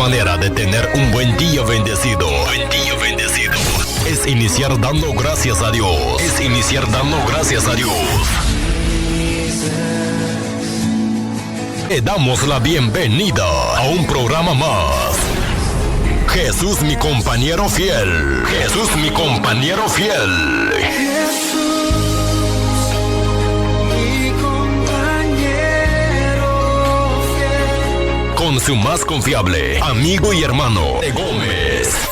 manera de tener un buen día bendecido. Buen día bendecido. Es iniciar dando gracias a Dios. Es iniciar dando gracias a Dios. Le damos la bienvenida a un programa más. Jesús mi compañero fiel. Jesús mi compañero fiel. Con su más confiable amigo y hermano de Gómez.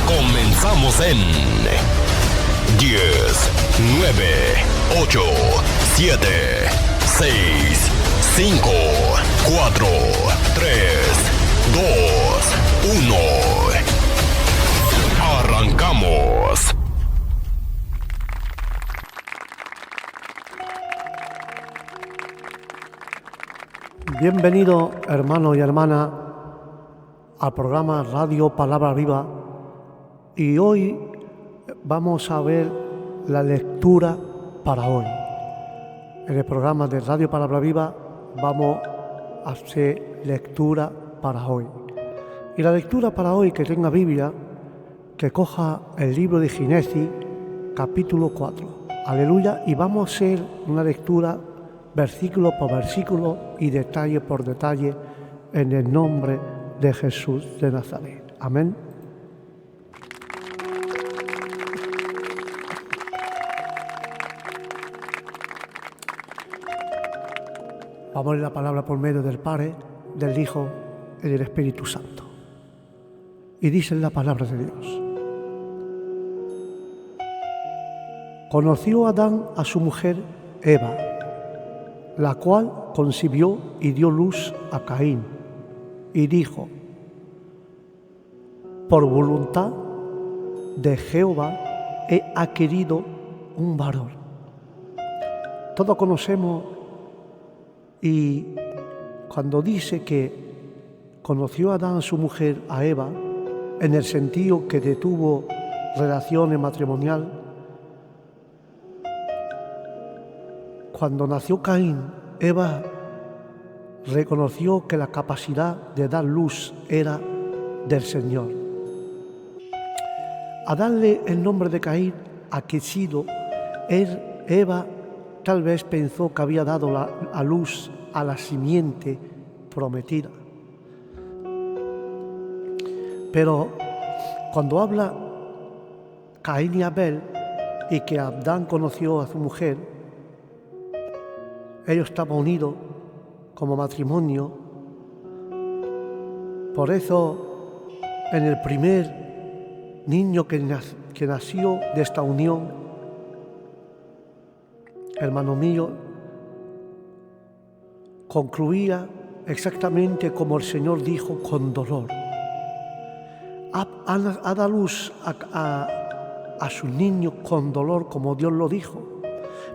Comenzamos en 10, 9, 8, 7, 6, 5, 4, 3, 2, 1. Arrancamos. Bienvenido, hermano y hermana, al programa Radio Palabra Viva. Y hoy vamos a ver la lectura para hoy. En el programa de Radio Palabra Viva vamos a hacer lectura para hoy. Y la lectura para hoy, que tenga Biblia, que coja el libro de Génesis, capítulo 4. Aleluya. Y vamos a hacer una lectura versículo por versículo y detalle por detalle en el nombre de Jesús de Nazaret. Amén. Vamos a leer la palabra por medio del Padre, del Hijo y del Espíritu Santo. Y dice la palabra de Dios. Conoció Adán a su mujer Eva, la cual concibió y dio luz a Caín, y dijo: por voluntad de Jehová he adquirido un varón. Todos conocemos, y cuando dice que conoció Adán a su mujer, a Eva, en el sentido que tuvo relaciones matrimoniales, cuando nació Caín, Eva reconoció que la capacidad de dar luz era del Señor. A darle el nombre de Caín, adquirido, Eva tal vez pensó que había dado a luz a la simiente prometida. Pero cuando habla Caín y Abel y que Adán conoció a su mujer, ellos estaban unidos como matrimonio. Por eso, en el primer niño que nació de esta unión, hermano mío, concluía exactamente como el Señor dijo, con dolor. Ha dado luz a su niño con dolor, como Dios lo dijo.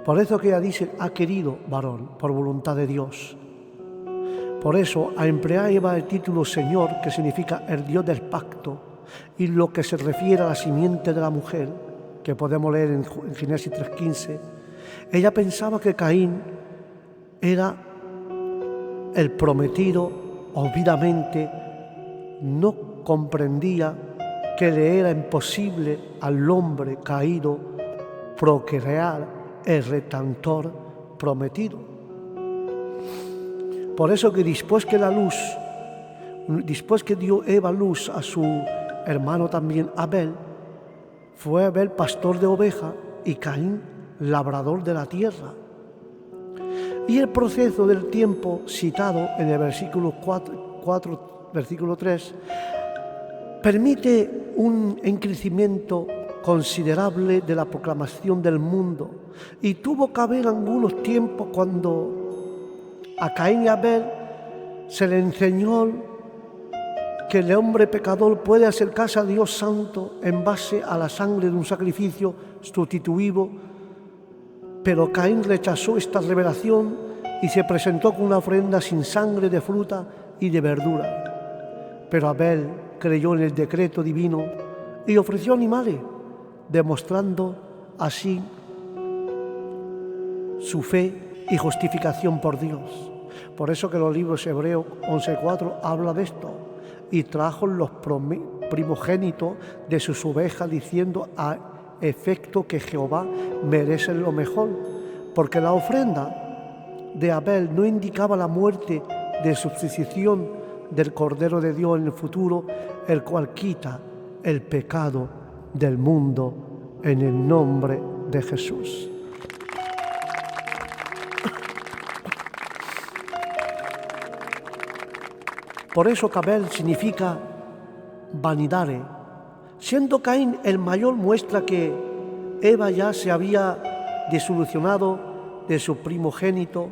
Por eso que ella dice, ha querido varón, por voluntad de Dios. Por eso, a emplear Eva el título Señor, que significa el Dios del pacto, y lo que se refiere a la simiente de la mujer, que podemos leer en Génesis 3:15, ella pensaba que Caín era el prometido, obviamente no comprendía que le era imposible al hombre caído procrear el redentor prometido. Por eso que después que dio Eva luz a su hermano también Abel, fue Abel pastor de ovejas y Caín labrador de la tierra. Y el proceso del tiempo citado en el versículo 4 versículo 3, permite un crecimiento considerable de la proclamación del mundo, y tuvo que haber algunos tiempos cuando a Caín y Abel se le enseñó que el hombre pecador puede acercarse a Dios Santo en base a la sangre de un sacrificio sustituivo, pero Caín rechazó esta revelación y se presentó con una ofrenda sin sangre de fruta y de verdura. Pero Abel creyó en el decreto divino y ofreció animales, demostrando así su fe y justificación por Dios. Por eso que los libros Hebreos 11:4 habla de esto. y trajo los primogénitos de sus ovejas, diciendo a efecto que Jehová merece lo mejor, porque la ofrenda de Abel no indicaba la muerte de sustitución del Cordero de Dios en el futuro, el cual quita el pecado del mundo en el nombre de Jesús. Por eso Abel significa vanidare. Siendo Caín el mayor, muestra que Eva ya se había desilusionado de su primogénito.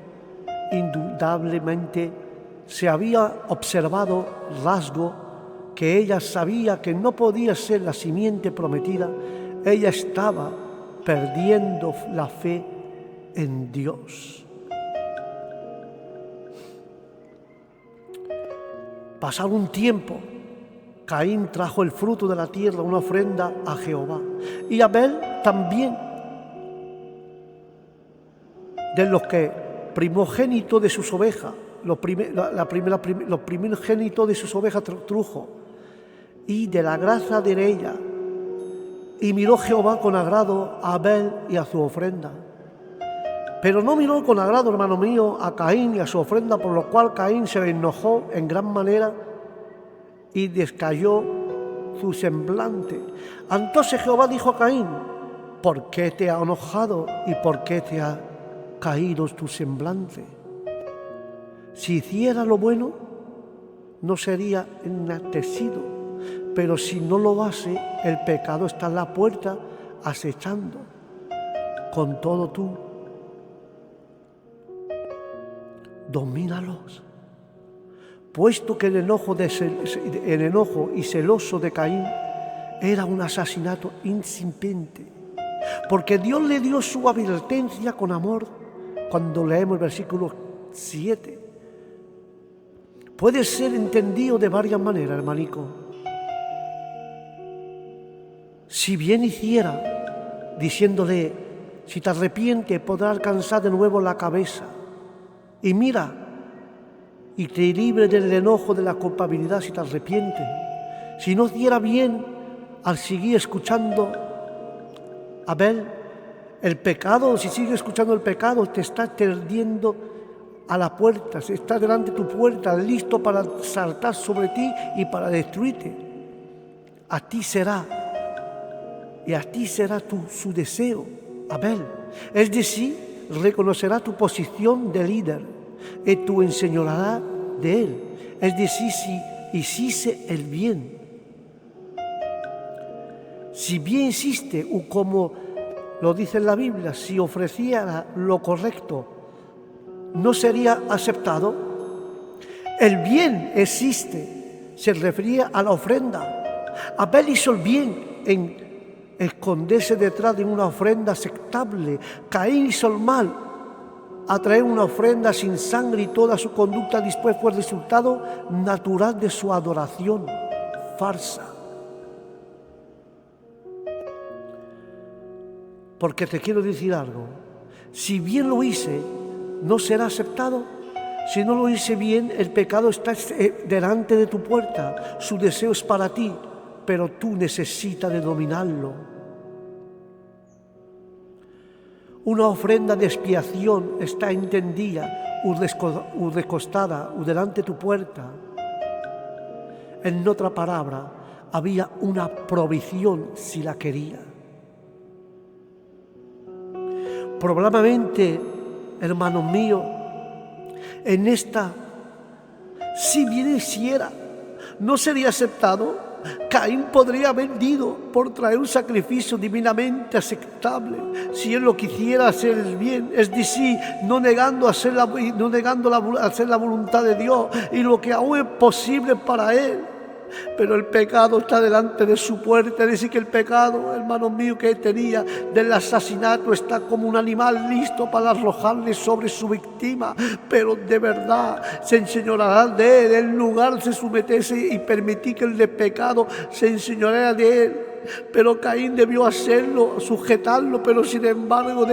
Indudablemente se había observado rasgo que ella sabía que no podía ser la simiente prometida. Ella estaba perdiendo la fe en Dios. Pasado un tiempo, Caín trajo el fruto de la tierra, una ofrenda a Jehová. Y Abel también, de los que primogénito de sus ovejas, los primogénitos de sus ovejas trujo, y de la grasa de ella. Y miró Jehová con agrado a Abel y a su ofrenda. Pero no miró con agrado, hermano mío, a Caín y a su ofrenda, por lo cual Caín se enojó en gran manera y descayó su semblante. Entonces Jehová dijo a Caín: ¿por qué te ha enojado y por qué te ha caído tu semblante? Si hiciera lo bueno, no sería enaltecido, pero si no lo hace, el pecado está en la puerta acechando. Con todo tú, domínalos. Puesto que el enojo y celoso de Caín era un asesinato incipiente, porque Dios le dio su advertencia con amor. Cuando leemos el versículo 7, puede ser entendido de varias maneras, hermanico. Si bien hiciera, diciéndole: si te arrepientes, podrás alcanzar de nuevo la cabeza. Y mira, y te libre del enojo, de la culpabilidad, si te arrepientes. Si no hiciera bien, al seguir escuchando Abel, el pecado, si sigues escuchando el pecado, te está tendiendo a la puerta, se está delante de tu puerta, listo para saltar sobre ti y para destruirte. A ti será, y a ti será su deseo, Abel. Es decir, reconocerá tu posición de líder y tú enseñarás de él. Es decir, si hiciese el bien. Si bien hiciste, o como lo dice en la Biblia, si ofreciera lo correcto, ¿no sería aceptado? El bien existe, se refería a la ofrenda. Abel hizo el bien en esconderse detrás de una ofrenda aceptable. Caín hizo el mal a traer una ofrenda sin sangre, y toda su conducta después fue el resultado natural de su adoración falsa. Porque te quiero decir algo: si bien lo hice, no será aceptado. Si no lo hice bien, el pecado está delante de tu puerta. Su deseo es para ti, pero tú necesitas de dominarlo. Una ofrenda de expiación está entendida o recostada o delante de tu puerta. En otra palabra, había una provisión si la quería. Probablemente, hermanos míos, en esta, si bien hiciera, no sería aceptado. Caín podría haber vendido por traer un sacrificio divinamente aceptable, si él lo quisiera hacer el bien, es decir, no negando hacer la voluntad de Dios y lo que aún es posible para él. Pero el pecado está delante de su puerta. Es decir, que el pecado, hermanos míos, que él tenía del asesinato, está como un animal listo para arrojarle sobre su víctima. Pero de verdad se enseñoreará de él, en lugar de someterse y permitir que el de pecado se enseñoreara de él. pero Caín debió hacerlo, sujetarlo, pero sin embargo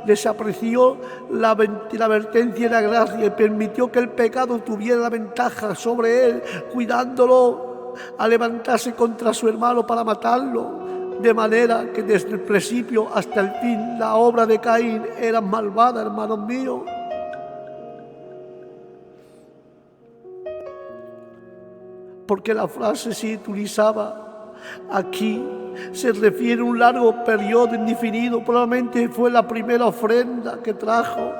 desapreció la advertencia y la gracia y permitió que el pecado tuviera la ventaja sobre él, cuidándolo a levantarse contra su hermano para matarlo. De manera que desde el principio hasta el fin la obra de Caín era malvada, hermanos míos. Porque la frase se utilizaba aquí se refiere a un largo periodo indefinido. Probablemente fue la primera ofrenda que trajo.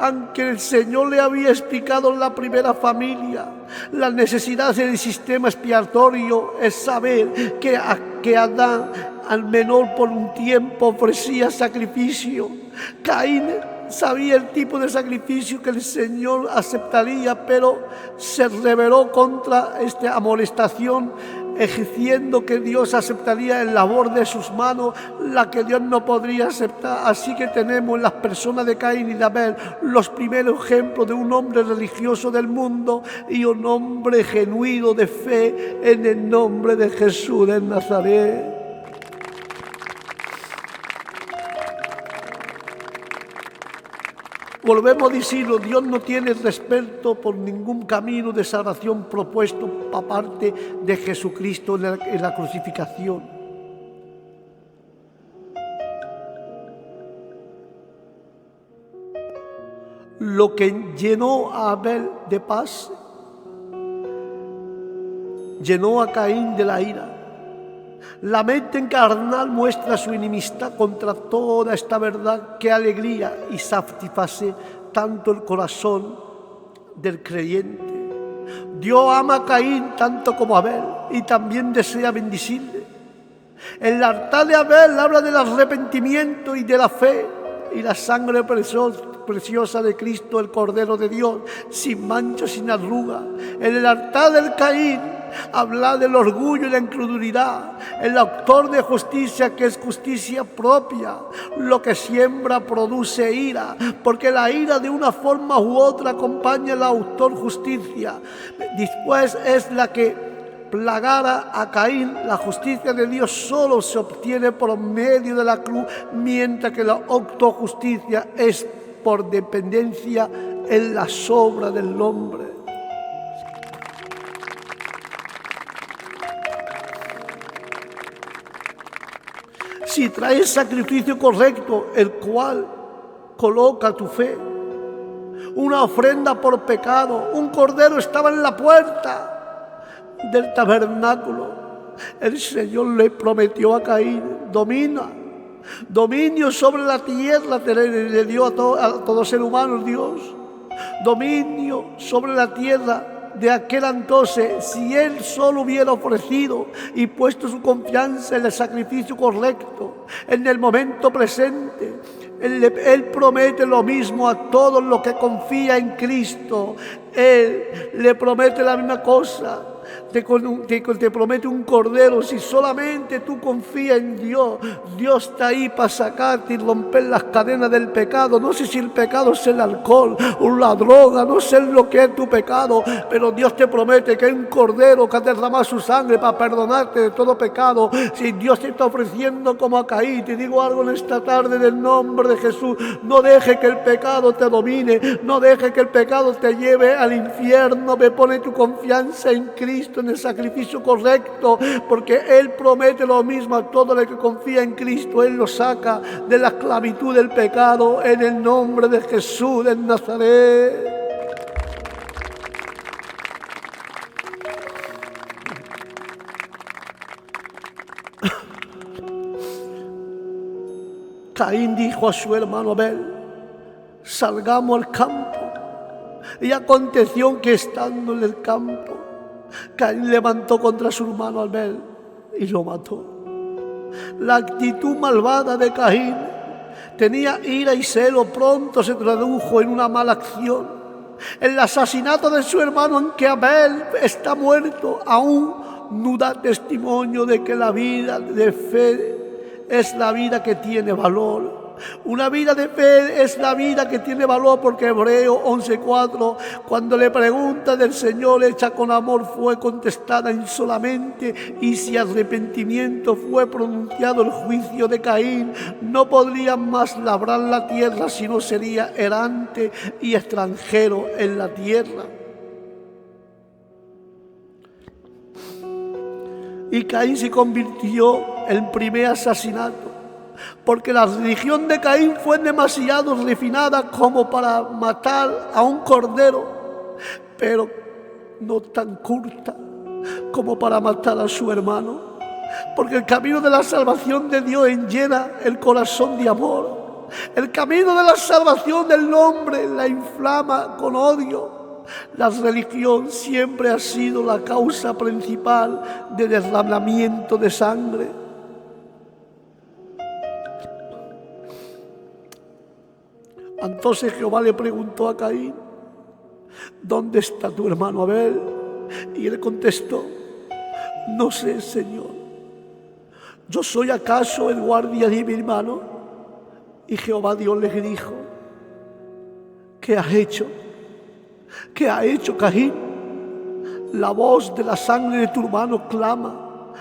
Aunque el Señor le había explicado en la primera familia la necesidad del sistema expiatorio, es saber que Adán al menor por un tiempo ofrecía sacrificio. Caín sabía el tipo de sacrificio que el Señor aceptaría, pero se rebeló contra esta amonestación, exigiendo que Dios aceptaría el labor de sus manos, la que Dios no podría aceptar. Así que tenemos en las personas de Caín y de Abel los primeros ejemplos de un hombre religioso del mundo y un hombre genuino de fe en el nombre de Jesús de Nazaret. Volvemos a decirlo, Dios no tiene respeto por ningún camino de salvación propuesto aparte de Jesucristo en la crucificación. Lo que llenó a Abel de paz, llenó a Caín de la ira. La mente carnal muestra su enemistad contra toda esta verdad que alegría y satisface tanto el corazón del creyente. Dios ama a Caín tanto como a Abel y también desea bendecirle. El altar de Abel habla del arrepentimiento y de la fe y la sangre preciosa de Cristo, el Cordero de Dios, sin mancha, sin arruga. En el altar del Caín habla del orgullo y la incredulidad. El autor de justicia, que es justicia propia, lo que siembra produce ira, porque la ira de una forma u otra acompaña al autor justicia. Después es la que plagara a Caín. La justicia de Dios solo se obtiene por medio de la cruz, mientras que la autojusticia es por dependencia en la obras del hombre. Si traes sacrificio correcto, el cual coloca tu fe, una ofrenda por pecado, un cordero estaba en la puerta del tabernáculo. El Señor le prometió a Caín: dominio sobre la tierra, le dio a todo ser humano Dios. Dominio sobre la tierra. De aquel entonces, si él solo hubiera ofrecido y puesto su confianza en el sacrificio correcto, en el momento presente, él promete lo mismo a todos los que confían en Cristo. Él le promete la misma cosa. Te promete un cordero. Si solamente tú confías en Dios, Dios está ahí para sacarte y romper las cadenas del pecado. No sé si el pecado es el alcohol o la droga, no sé lo que es tu pecado, pero Dios te promete que hay un cordero que ha derramado su sangre para perdonarte de todo pecado. Si Dios te está ofreciendo como a Caín, te digo algo en esta tarde en el nombre de Jesús: no deje que el pecado te domine, no deje que el pecado te lleve al infierno. Pone tu confianza en Cristo, en el sacrificio correcto, porque Él promete lo mismo a todo el que confía en Cristo. Él lo saca de la esclavitud del pecado en el nombre de Jesús de Nazaret. Caín dijo a su hermano Abel: salgamos al campo. Y aconteció que estando en el campo, Caín levantó contra su hermano Abel y lo mató. La actitud malvada de Caín tenía ira y celo, pronto se tradujo en una mala acción. El asesinato de su hermano, aunque Abel está muerto, aún no da testimonio de que la vida de fe es la vida que tiene valor. Una vida de fe es la vida que tiene valor, porque Hebreos 11:4, cuando le pregunta del Señor hecha con amor, fue contestada insolamente, y si arrepentimiento fue pronunciado el juicio de Caín, no podría más labrar la tierra, sino sería errante y extranjero en la tierra. Y Caín se convirtió en primer asesinato, porque la religión de Caín fue demasiado refinada como para matar a un cordero, pero no tan curta como para matar a su hermano, porque el camino de la salvación de Dios llena el corazón de amor. El camino de la salvación del hombre la inflama con odio. La religión siempre ha sido la causa principal de derramamiento de sangre. Entonces Jehová le preguntó a Caín: ¿dónde está tu hermano Abel? Y él contestó: no sé, Señor. ¿Yo soy acaso el guardia de mi hermano? Y Jehová Dios le dijo: ¿qué has hecho? ¿Qué ha hecho Caín? La voz de la sangre de tu hermano clama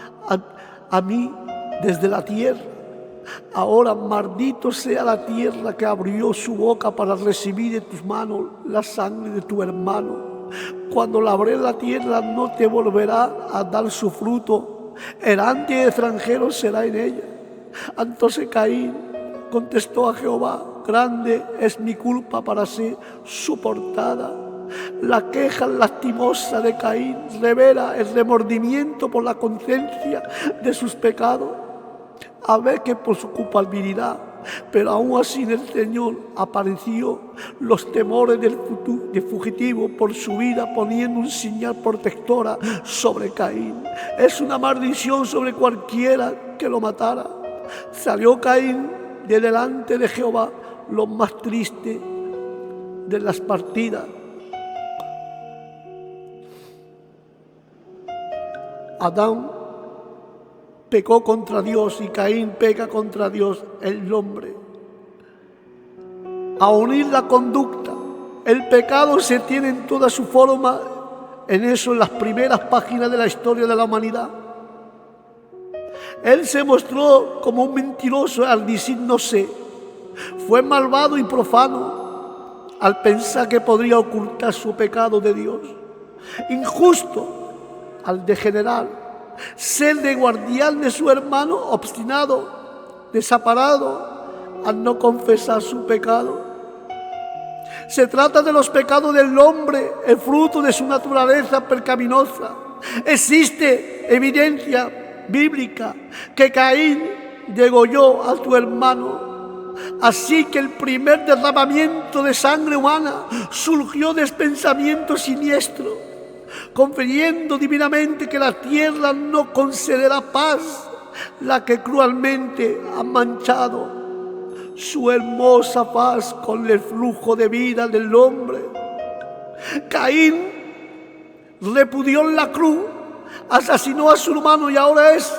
a mí desde la tierra. Ahora maldito sea la tierra que abrió su boca para recibir de tus manos la sangre de tu hermano. Cuando labré la tierra no te volverá a dar su fruto, errante y extranjero será en ella. Entonces Caín contestó a Jehová: grande es mi culpa para ser soportada. La queja lastimosa de Caín revela el remordimiento por la conciencia de sus pecados, a ver que por su culpabilidad. Pero aún así el Señor apareció los temores del fugitivo por su vida, poniendo un señal protectora sobre Caín. Es una maldición sobre cualquiera que lo matara. Salió Caín de delante de Jehová, lo más triste de las partidas. Adán pecó contra Dios y Caín peca contra Dios, el hombre. A unir la conducta, el pecado se tiene en toda su forma, en las primeras páginas de la historia de la humanidad. Él se mostró como un mentiroso al decir no sé. Fue malvado y profano al pensar que podría ocultar su pecado de Dios. Injusto al degenerar, ser de guardián de su hermano, obstinado, desamparado al no confesar su pecado. Se trata de los pecados del hombre, el fruto de su naturaleza pecaminosa. Existe evidencia bíblica que Caín degolló a tu hermano. Así que el primer derramamiento de sangre humana surgió de pensamiento siniestro, confiriendo divinamente que la tierra no concederá paz, la que cruelmente ha manchado su hermosa paz con el flujo de vida del hombre. Caín repudió en la cruz, asesinó a su hermano y ahora es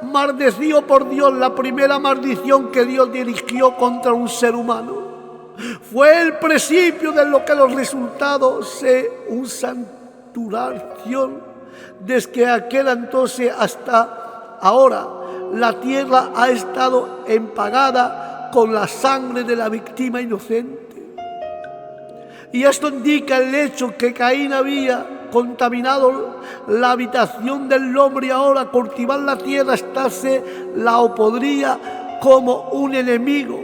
maldecido por Dios. La primera maldición que Dios dirigió contra un ser humano fue el principio de lo que los resultados de un saturación. Desde aquel entonces hasta ahora, la tierra ha estado empagada con la sangre de la víctima inocente. Y esto indica el hecho que Caín había contaminado la habitación del hombre y ahora cultivar la tierra se la podría como un enemigo.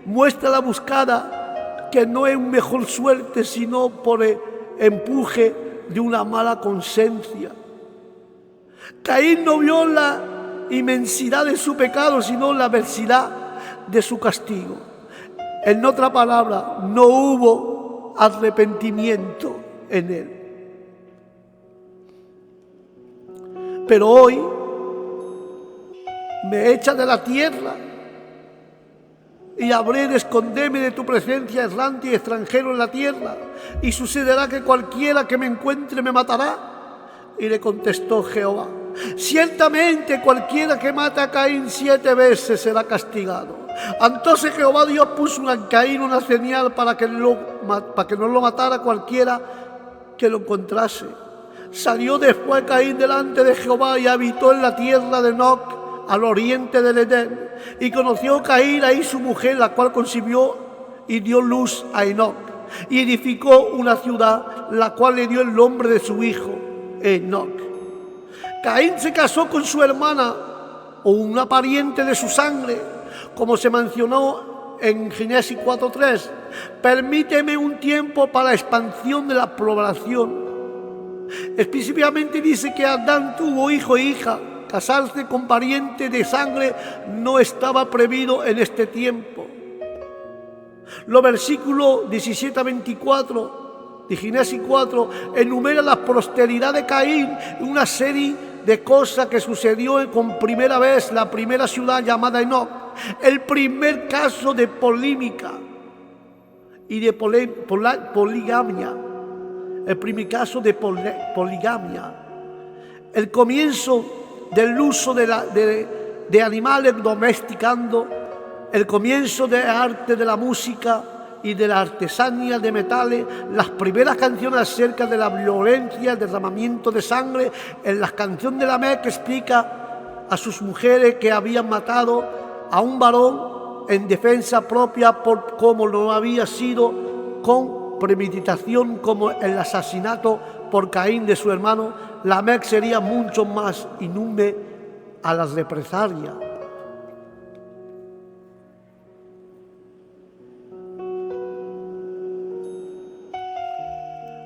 Muestra la buscada que no es mejor suerte, sino por el empuje de una mala conciencia. Caín no vio la inmensidad de su pecado, sino la adversidad de su castigo. En otra palabra, no hubo arrepentimiento en él. Pero hoy me echa de la tierra y habré de esconderme de tu presencia, errante y extranjero en la tierra, y sucederá que cualquiera que me encuentre me matará. Y le contestó Jehová: ciertamente cualquiera que mate a Caín 7 veces será castigado. Entonces Jehová Dios puso en Caín una señal para que no lo matara cualquiera que lo encontrase. Salió después Caín delante de Jehová y habitó en la tierra de Enoc, al oriente del Edén. Y conoció Caín ahí su mujer, la cual concibió y dio luz a Enoc. Y edificó una ciudad, la cual le dio el nombre de su hijo, Enoc. Caín se casó con su hermana, o una pariente de su sangre, como se mencionó en Génesis 4:3. Permíteme un tiempo para la expansión de la población. Específicamente dice que Adán tuvo hijo e hija. Casarse con pariente de sangre no estaba previsto en este tiempo. Los versículos 17 a 24 de Génesis 4 enumeran la posteridad de Caín, una serie de cosas que sucedió con primera vez la primera ciudad llamada Enoc, el primer caso de polémica y de poligamia, el primer caso de poligamia, el comienzo del uso de animales domesticando, el comienzo del arte de la música y de la artesanía de metales, las primeras canciones acerca de la violencia, el derramamiento de sangre. En las canciones de Lamec explica a sus mujeres que habían matado a un varón en defensa propia por cómo no había sido con premeditación como el asesinato por Caín de su hermano. Lamec sería mucho más inmune a las represalias.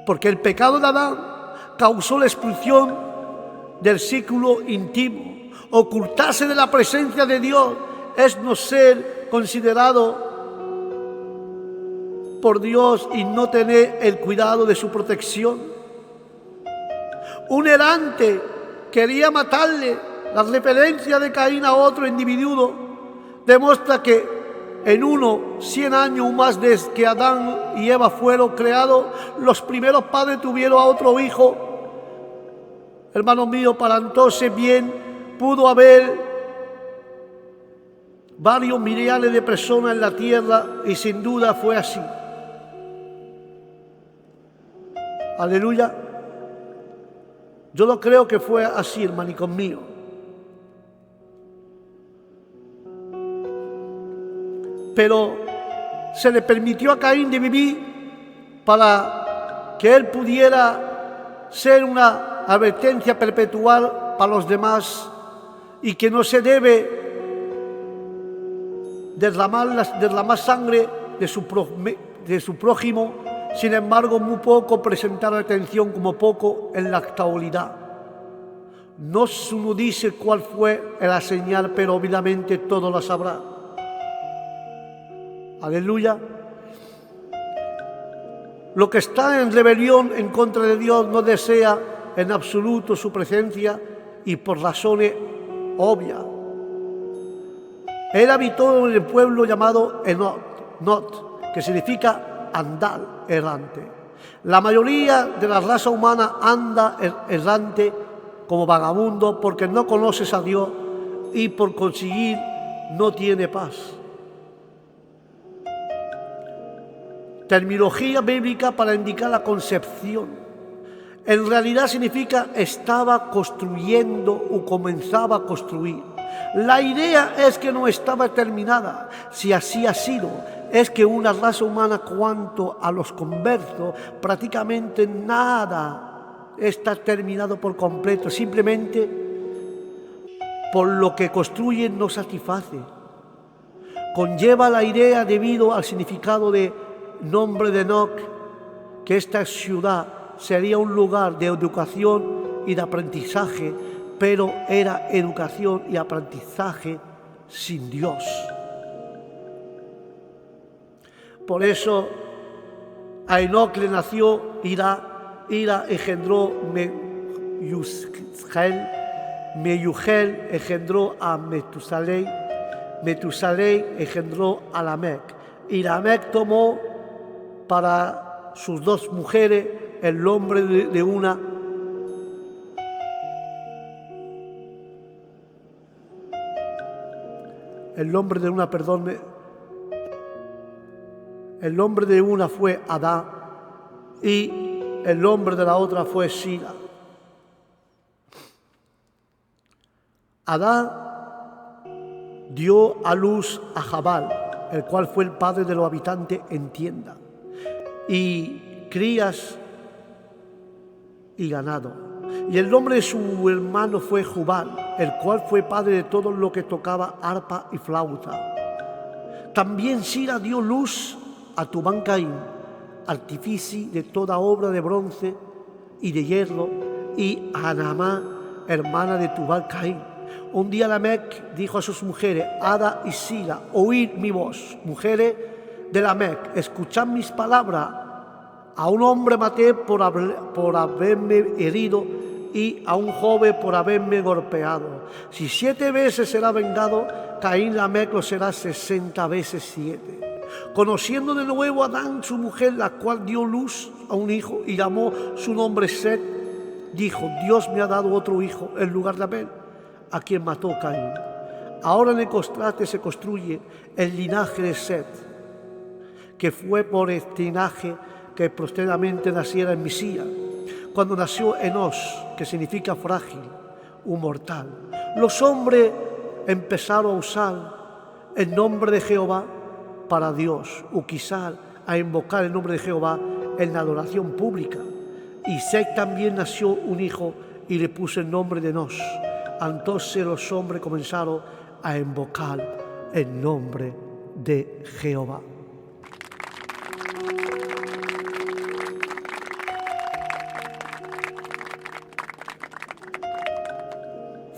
Porque el pecado de Adán causó la expulsión del círculo íntimo. Ocultarse de la presencia de Dios es no ser considerado por Dios y no tener el cuidado de su protección. Un errante quería matarle. La referencia de Caín a otro individuo demuestra que en 100 años más desde que Adán y Eva fueron creados, los primeros padres tuvieron a otro hijo. Hermanos míos, para entonces bien pudo haber varios millares de personas en la tierra y sin duda fue así. Aleluya. Yo no creo que fue así, hermanicos míos. Pero se le permitió a Caín de vivir para que él pudiera ser una advertencia perpetual para los demás y que no se debe derramar sangre de su prójimo. Sin embargo, muy poco presentar atención, como poco en la actualidad. No se nos dice cuál fue la señal, pero obviamente todo lo sabrá. Aleluya. Lo que está en rebelión en contra de Dios no desea en absoluto su presencia y por razones obvias. Él habitó en el pueblo llamado Enot, que significa andar errante. La mayoría de la raza humana anda errante como vagabundo porque no conoces a Dios y por conseguir no tiene paz. Terminología bíblica para indicar la concepción. En realidad significa estaba construyendo o comenzaba a construir. La idea es que no estaba terminada. Si así ha sido, es que una raza humana, cuanto a los conversos, prácticamente nada está terminado por completo. Simplemente por lo que construyen no satisface. Conlleva la idea debido al significado de nombre de Enoc, que esta ciudad sería un lugar de educación y de aprendizaje, pero era educación y aprendizaje sin Dios. Por eso a Enoc le nació Ira, Ira engendró Meyuhel engendró a Metusalei, Metusalei engendró a Lamec, y Lamec tomó para sus dos mujeres el nombre de una. El nombre de una fue Adá y el nombre de la otra fue Sila. Adá dio a luz a Jabal, el cual fue el padre de los habitantes en tienda, y crías y ganado. Y el nombre de su hermano fue Jubal, el cual fue padre de todo lo que tocaba arpa y flauta. También Sila dio luz a Tubal-Caín, artífice de toda obra de bronce y de hierro, y a Naamá, hermana de Tubal-Caín. Un día Lamec dijo a sus mujeres, Ada y Sila, oíd mi voz. Mujeres de Lamec, escuchad mis palabras. A un hombre maté por haberme herido y a un joven por haberme golpeado. Si 7 veces será vengado, Caín Lamec lo será 60 veces 7. Conociendo de nuevo a Adán su mujer, la cual dio luz a un hijo y llamó su nombre Set, dijo, Dios me ha dado otro hijo en lugar de Abel, a quien mató Caín. Ahora en el contraste se construye el linaje de Set, que fue por este linaje que posteriormente naciera en Mesías. Cuando nació Enos, que significa frágil, un mortal, los hombres empezaron a usar el nombre de Jehová para Dios, o quizá a invocar el nombre de Jehová en la adoración pública. Y Set también nació un hijo y le puso el nombre de Enos. Entonces los hombres comenzaron a invocar el nombre de Jehová.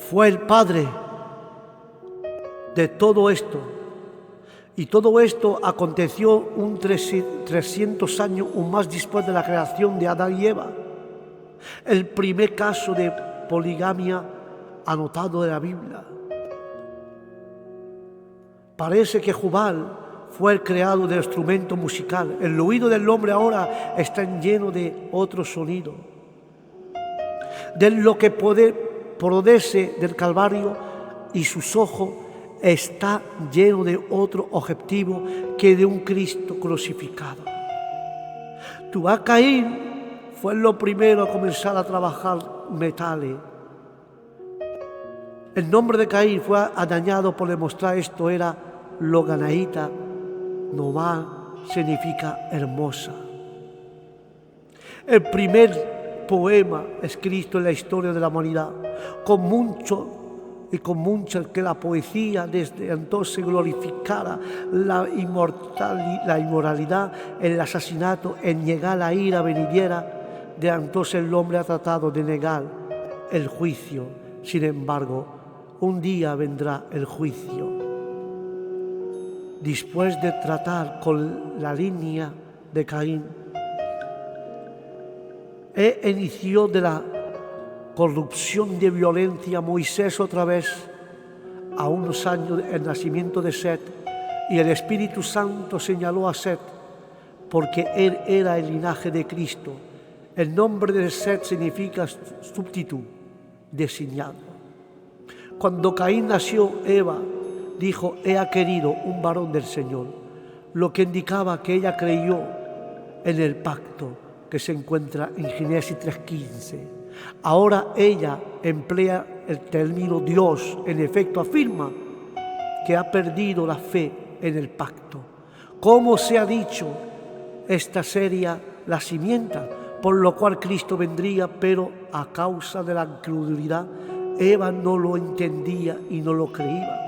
Fue el padre de todo esto. Y todo esto aconteció 300 años o más después de la creación de Adán y Eva. El primer caso de poligamia anotado de la Biblia. Parece que Jubal fue el creador del instrumento musical. El oído del hombre ahora está lleno de otro sonido. De lo que produce del Calvario, y sus ojos está lleno de otro objetivo que de un Cristo crucificado. Tubal-Caín fue lo primero a comenzar a trabajar metales. El nombre de Caín fue añadido por demostrar esto era loganaíta, nomá significa hermosa. El primer poema escrito en la historia de la humanidad, con mucho que la poesía desde entonces glorificara la inmoralidad, el asesinato, el negar la ira venidera, de entonces el hombre ha tratado de negar el juicio. Sin embargo, un día vendrá el juicio. Después de tratar con la línea de Caín, inició de la corrupción de violencia Moisés otra vez, a unos años del nacimiento de Set, y el Espíritu Santo señaló a Set porque él era el linaje de Cristo. El nombre de Set significa sustituto, designado. Cuando Caín nació, Eva dijo, he querido un varón del Señor, lo que indicaba que ella creyó en el pacto que se encuentra en Génesis 3:15. Ahora ella emplea el término Dios, en efecto afirma que ha perdido la fe en el pacto. Como se ha dicho, esta sería la simiente, por lo cual Cristo vendría, pero a causa de la incredulidad, Eva no lo entendía y no lo creía.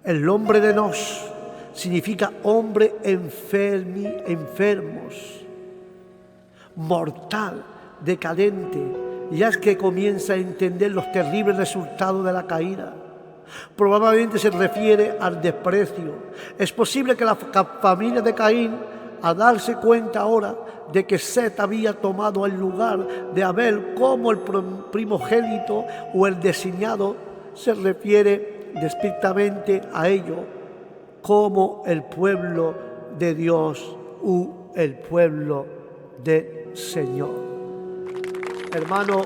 El nombre de Enos significa hombre enfermos, mortal, decadente, ya es que comienza a entender los terribles resultados de la caída. Probablemente se refiere al desprecio. Es posible que la familia de Caín, al darse cuenta ahora de que Set había tomado el lugar de Abel como el primogénito o el designado, se refiere estrictamente a ello como el pueblo de Dios u el pueblo del Señor. Hermano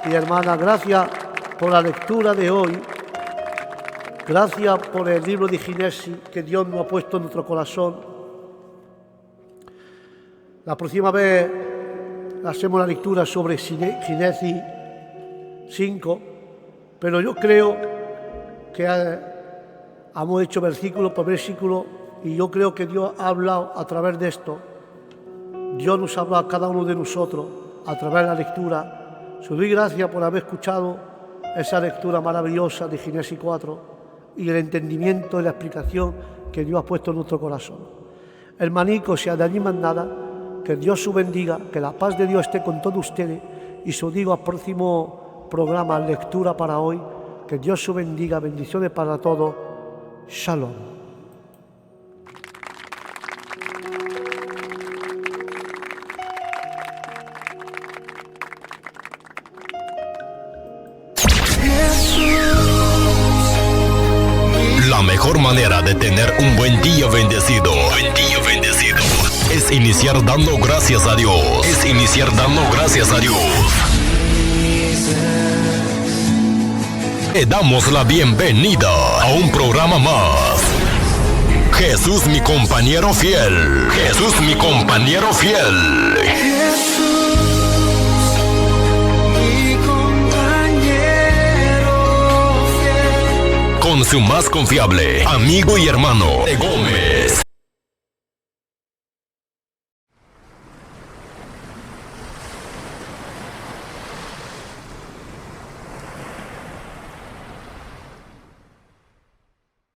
y hermana, gracias por la lectura de hoy. Gracias por el libro de Génesis que Dios nos ha puesto en nuestro corazón. La próxima vez hacemos la lectura sobre Génesis 5, pero yo creo que hemos hecho versículo por versículo y yo creo que Dios ha hablado a través de esto. Dios nos ha hablado a cada uno de nosotros a través de la lectura. Se doy gracias por haber escuchado esa lectura maravillosa de Génesis 4 y el entendimiento y la explicación que Dios ha puesto en nuestro corazón. Hermanico, si de allí más nada, que Dios os bendiga, que la paz de Dios esté con todos ustedes y os digo al próximo programa, lectura para hoy, que Dios os bendiga, bendiciones para todos. Shalom. La mejor manera de tener un buen día bendecido, es iniciar dando gracias a Dios. Le damos la bienvenida a un programa más. Jesús mi compañero fiel. Con su más confiable amigo y hermano, de Gómez.